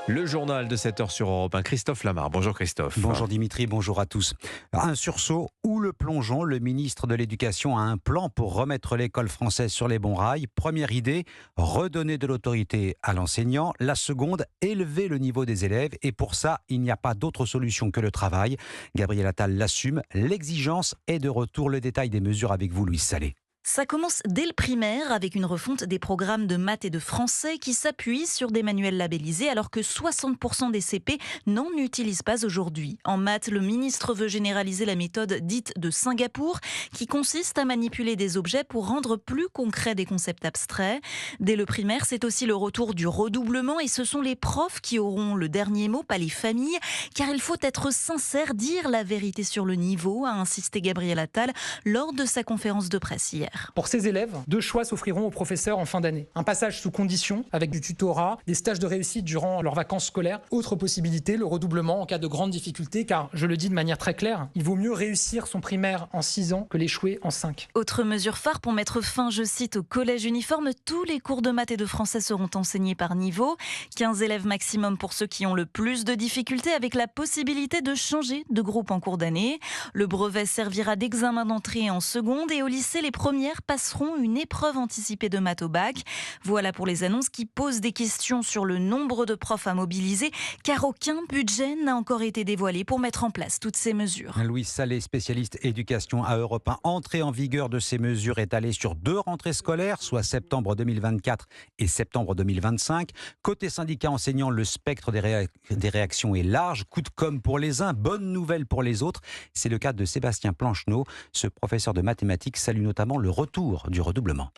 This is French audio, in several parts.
Le journal de 7h sur Europe 1, Christophe Lamar. Bonjour Christophe. Bonjour Dimitri, bonjour à tous. Un sursaut ou le plongeon, le ministre de l'Éducation a un plan pour remettre l'école française sur les bons rails. Première idée, redonner de l'autorité à l'enseignant. La seconde, élever le niveau des élèves. Et pour ça, il n'y a pas d'autre solution que le travail. Gabriel Attal l'assume. L'exigence est de retour. Le détail des mesures avec vous, Louise Salé. Ça commence dès le primaire avec une refonte des programmes de maths et de français qui s'appuient sur des manuels labellisés alors que 60% des CP n'en utilisent pas aujourd'hui. En maths, le ministre veut généraliser la méthode dite de Singapour qui consiste à manipuler des objets pour rendre plus concrets des concepts abstraits. Dès le primaire, c'est aussi le retour du redoublement et ce sont les profs qui auront le dernier mot, pas les familles, car il faut être sincère, dire la vérité sur le niveau, a insisté Gabriel Attal lors de sa conférence de presse hier. Pour ces élèves, 2 choix s'offriront aux professeurs en fin d'année. Un passage sous condition avec du tutorat, des stages de réussite durant leurs vacances scolaires. Autre possibilité, le redoublement en cas de grandes difficultés, car je le dis de manière très claire, il vaut mieux réussir son primaire en 6 ans que l'échouer en 5. Autre mesure phare pour mettre fin, je cite, au collège uniforme, tous les cours de maths et de français seront enseignés par niveau. 15 élèves maximum pour ceux qui ont le plus de difficultés avec la possibilité de changer de groupe en cours d'année. Le brevet servira d'examen d'entrée en seconde et au lycée, les premières passeront une épreuve anticipée de maths au bac. Voilà pour les annonces qui posent des questions sur le nombre de profs à mobiliser, car aucun budget n'a encore été dévoilé pour mettre en place toutes ces mesures. Louise Salé, spécialiste éducation à Europe 1. Entrée en vigueur de ces mesures étalées sur 2 rentrées scolaires, soit septembre 2024 et septembre 2025. Côté syndicat enseignant, le spectre des réactions est large. Coup de com' pour les uns, bonne nouvelle pour les autres. C'est le cas de Sébastien Plancheneau. Ce professeur de mathématiques salue notamment le retour du redoublement.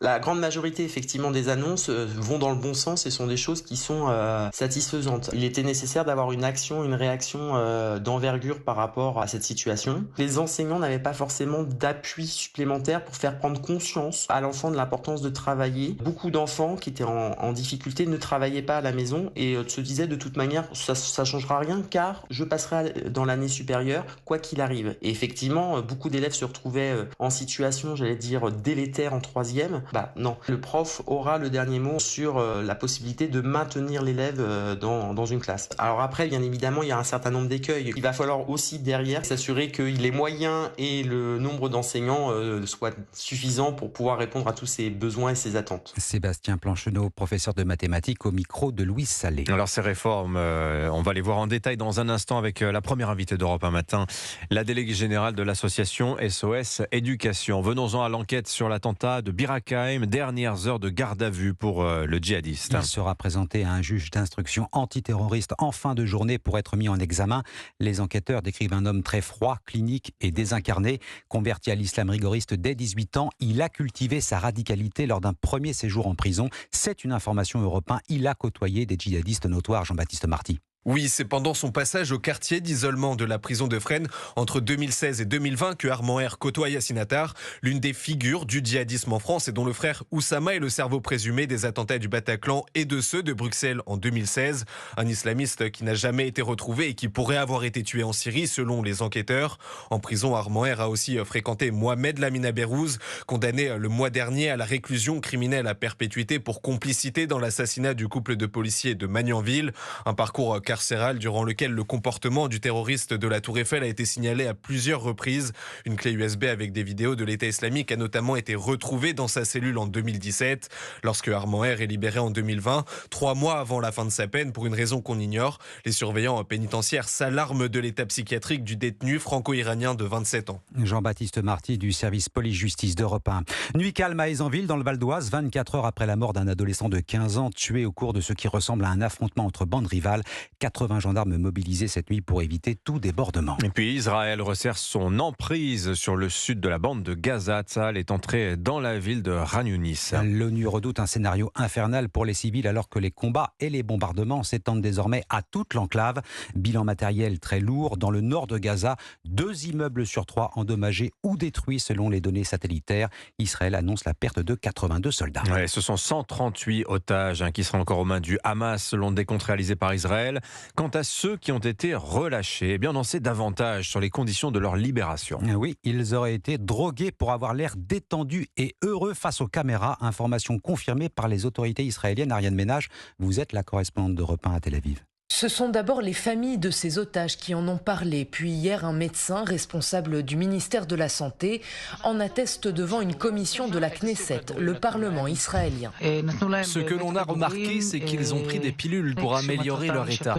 La grande majorité, effectivement, des annonces vont dans le bon sens et sont des choses qui sont satisfaisantes. Il était nécessaire d'avoir une action, une réaction d'envergure par rapport à cette situation. Les enseignants n'avaient pas forcément d'appui supplémentaire pour faire prendre conscience à l'enfant de l'importance de travailler. Beaucoup d'enfants qui étaient en difficulté ne travaillaient pas à la maison et se disaient de toute manière, ça changera rien car je passerai dans l'année supérieure, quoi qu'il arrive. Et effectivement, beaucoup d'élèves se retrouvaient en situation, j'allais dire, délétère en 3e. Non, le prof aura le dernier mot sur la possibilité de maintenir l'élève dans une classe. Alors après, bien évidemment, il y a un certain nombre d'écueils. Il va falloir aussi derrière s'assurer que les moyens et le nombre d'enseignants soient suffisants pour pouvoir répondre à tous ces besoins et ces attentes. Sébastien Plancheneau, professeur de mathématiques au micro de Louise Salé. Alors ces réformes, on va les voir en détail dans un instant avec la première invitée d'Europe 1 matin, la déléguée générale de l'association SOS Éducation. Venons-en à l'enquête sur l'attentat de Bir Hakeim. Dernières heures de garde à vue pour le djihadiste. Il sera présenté à un juge d'instruction antiterroriste en fin de journée pour être mis en examen. Les enquêteurs décrivent un homme très froid, clinique et désincarné. Converti à l'islam rigoriste dès 18 ans, il a cultivé sa radicalité lors d'un premier séjour en prison. C'est une information Europe 1. Il a côtoyé des djihadistes notoires, Jean-Baptiste Marty. Oui, c'est pendant son passage au quartier d'isolement de la prison de Fresnes entre 2016 et 2020 que Armand R côtoie Yassine Attar, l'une des figures du djihadisme en France et dont le frère Oussama est le cerveau présumé des attentats du Bataclan et de ceux de Bruxelles en 2016. Un islamiste qui n'a jamais été retrouvé et qui pourrait avoir été tué en Syrie selon les enquêteurs. En prison, Armand R a aussi fréquenté Mohamed Lamine Berrouz, condamné le mois dernier à la réclusion criminelle à perpétuité pour complicité dans l'assassinat du couple de policiers de Magnanville. Un parcours carcérale durant lequel le comportement du terroriste de la Tour Eiffel a été signalé à plusieurs reprises. Une clé USB avec des vidéos de l'État islamique a notamment été retrouvée dans sa cellule en 2017. Lorsque Armand R est libéré en 2020, 3 mois avant la fin de sa peine pour une raison qu'on ignore, les surveillants pénitentiaires s'alarment de l'état psychiatrique du détenu franco-iranien de 27 ans. Jean-Baptiste Marty du service police-justice d'Europe 1. Nuit calme à Aysanville dans le Val d'Oise, 24 heures après la mort d'un adolescent de 15 ans tué au cours de ce qui ressemble à un affrontement entre bandes rivales. 80 gendarmes mobilisés cette nuit pour éviter tout débordement. Et puis Israël resserre son emprise sur le sud de la bande de Gaza. Tsahal est entré dans la ville de Khan Younis. L'ONU redoute un scénario infernal pour les civils alors que les combats et les bombardements s'étendent désormais à toute l'enclave. Bilan matériel très lourd. Dans le nord de Gaza, 2 immeubles sur 3 endommagés ou détruits selon les données satellitaires. Israël annonce la perte de 82 soldats. Ouais, ce sont 138 otages qui seront encore aux mains du Hamas selon des comptes réalisés par Israël. Quant à ceux qui ont été relâchés, eh bien on en sait davantage sur les conditions de leur libération. Oui, ils auraient été drogués pour avoir l'air détendus et heureux face aux caméras. Information confirmée par les autorités israéliennes. Ariane Ménage, vous êtes la correspondante d'Europe 1 à Tel Aviv. Ce sont d'abord les familles de ces otages qui en ont parlé, puis hier un médecin responsable du ministère de la Santé en atteste devant une commission de la Knesset, le Parlement israélien. Ce que l'on a remarqué, c'est qu'ils ont pris des pilules pour améliorer leur état.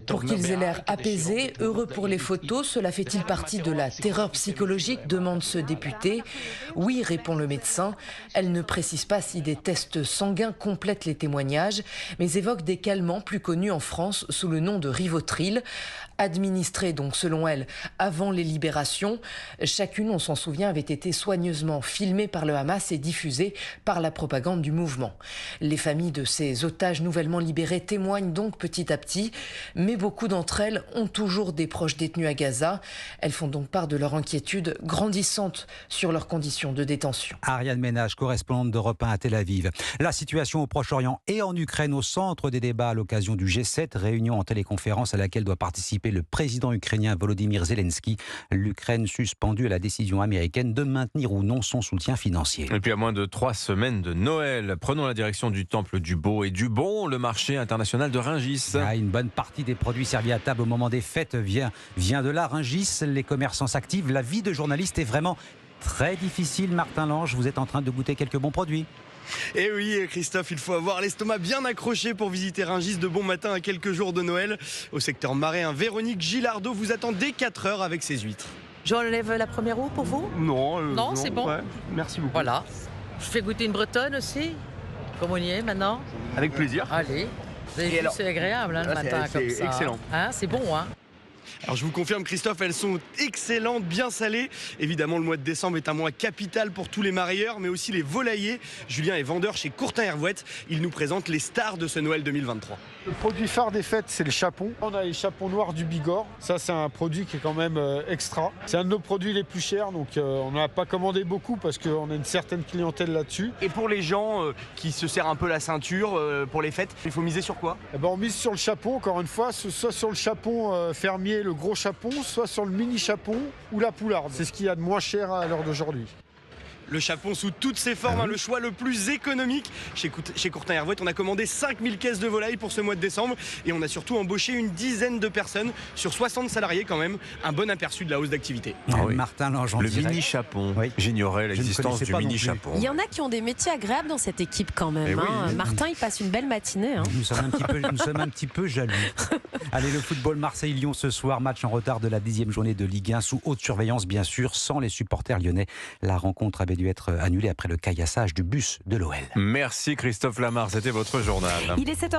Pour qu'ils aient l'air apaisés, heureux pour les photos, cela fait-il partie de la terreur psychologique, demande ce député. Oui, répond le médecin. Elle ne précise pas si des tests sanguins complètent les témoignages, mais évoque des calmants plus connus en France sous le nom de Rivotril, administrés donc selon elle avant les libérations. Chacune, on s'en souvient, avait été soigneusement filmée par le Hamas et diffusée par la propagande du mouvement. Les familles de ces otages nouvellement libérés témoignent donc petit à petit, mais beaucoup d'entre elles ont toujours des proches détenus à Gaza. Elles font donc part de leur inquiétude grandissante sur leurs conditions de détention. Ariane Ménage, correspondante d'Europe 1 à Tel Aviv. La situation au Proche-Orient et en Ukraine au centre des débats à l'occasion du G7, réunion en téléconférence à laquelle doit participer le président ukrainien Volodymyr Zelensky. L'Ukraine suspendue à la décision américaine de maintenir ou non son soutien financier. Et puis à moins de 3 semaines de Noël, prenons la direction du temple du beau et du bon, le marché international de Rungis. Une bonne partie des produits servis à table au moment des fêtes vient de là. Rungis, les commerçants s'activent. La vie de journaliste est vraiment très difficile. Martin Lange, vous êtes en train de goûter quelques bons produits. Et oui, Christophe, il faut avoir l'estomac bien accroché pour visiter Rungis de bon matin à quelques jours de Noël. Au secteur marais, Véronique Gilardot vous attend dès 4 heures avec ses huîtres. J'enlève la première roue pour vous ? Non, c'est bon. Ouais, merci beaucoup. Voilà. Je fais goûter une bretonne aussi, comme on y est maintenant. Avec plaisir. Allez. Vous avez vu, c'est agréable le matin comme ça. C'est excellent. C'est bon, hein. Alors je vous confirme, Christophe, elles sont excellentes, bien salées. Évidemment, le mois de décembre est un mois capital pour tous les marailleurs, mais aussi les volaillers. Julien est vendeur chez Courtin Hervouette. Il nous présente les stars de ce Noël 2023. Le produit phare des fêtes, c'est le chapon. On a les chapons noirs du Bigorre. Ça, c'est un produit qui est quand même extra. C'est un de nos produits les plus chers, donc on n'a pas commandé beaucoup parce qu'on a une certaine clientèle là-dessus. Et pour les gens qui se serrent un peu la ceinture pour les fêtes, il faut miser sur quoi ? On mise sur le chapon, encore une fois, soit sur le chapon fermier, le gros chapon, soit sur le mini chapon ou la poularde. C'est ce qu'il y a de moins cher à l'heure d'aujourd'hui. Le chapon sous toutes ses formes, le choix le plus économique. Chez Courtin Hervouette, on a commandé 5000 caisses de volailles pour ce mois de décembre et on a surtout embauché une dizaine de personnes sur 60 salariés quand même. Un bon aperçu de la hausse d'activité. Martin Lange, le mini-chapon. Oui. J'ignorais l'existence du mini-chapon. Il y en a qui ont des métiers agréables dans cette équipe quand même. Martin, il passe une belle matinée. Nous sommes un petit peu jaloux. Allez, le football Marseille-Lyon ce soir, match en retard de la 10e journée de Ligue 1, sous haute surveillance bien sûr, sans les supporters lyonnais. La rencontre avait dû être annulée après le caillassage du bus de l'OL. Merci Christophe Lamar, c'était votre journal. Il est 7h.